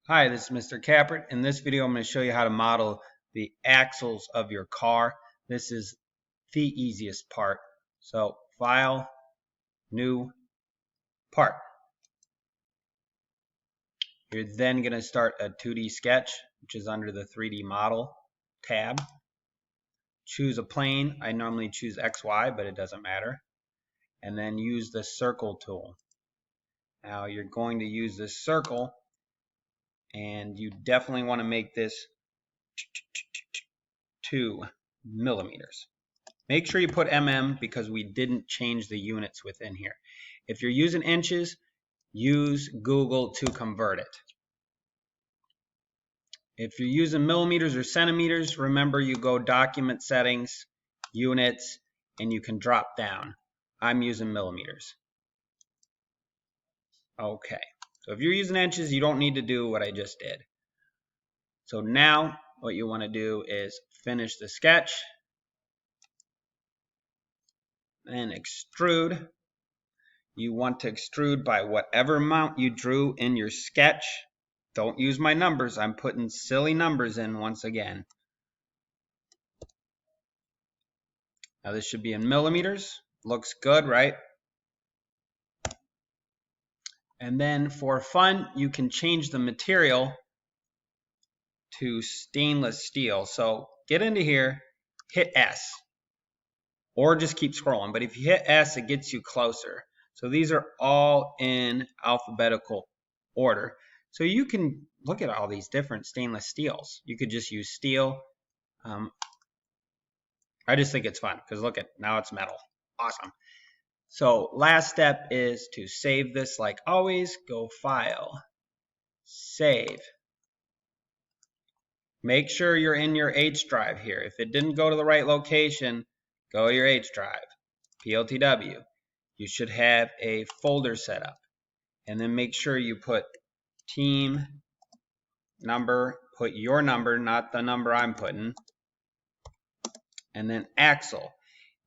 Hi, this is Mr. Capert. In this video, I'm going to show you how to model the axles of your car. This is the easiest part. So, File, New, Part. You're then going to start a 2D sketch, which is under the 3D Model tab. Choose a plane. I normally choose XY, but it doesn't matter. And then use the Circle tool. Now, you're going to use this circle, and you definitely want to make this 2 millimeters. Make sure you put mm because we didn't change the units within here. If you're using inches, use Google to convert it. If you're using millimeters or centimeters, remember you go Document Settings, Units, and you can drop down. I'm using millimeters. Okay, so if you're using inches, you don't need to do what I just did. So now what you want to do is finish the sketch, and extrude. You want to extrude by whatever amount you drew in your sketch. Don't use my numbers. I'm putting silly numbers in once again. Now this should be in millimeters. Looks good, right? And then for fun, you can change the material to stainless steel. So get into here, hit S, or just keep scrolling. But if you hit S, it gets you closer. So these are all in alphabetical order. So you can look at all these different stainless steels. You could just use steel. I just think it's fun because look at, now it's metal. Awesome. So last step is to save this like always. Go File, Save. Make sure you're in your H drive here. If it didn't go to the right location, go to your H drive, PLTW. You should have a folder set up. And then make sure you put team number, put your number, not the number I'm putting, and then axle.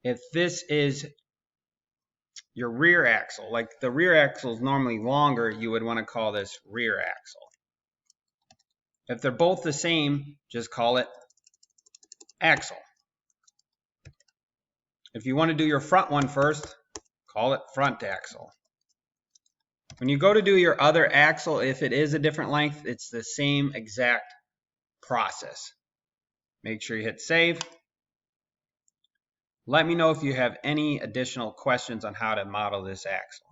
If this is your rear axle, like the rear axle is normally longer, you would want to call this rear axle. If they're both the same, just call it axle. If you want to do your front one first, call it front axle. When you go to do your other axle, if it is a different length, it's the same exact process. Make sure you hit save. Let me know if you have any additional questions on how to model this axle.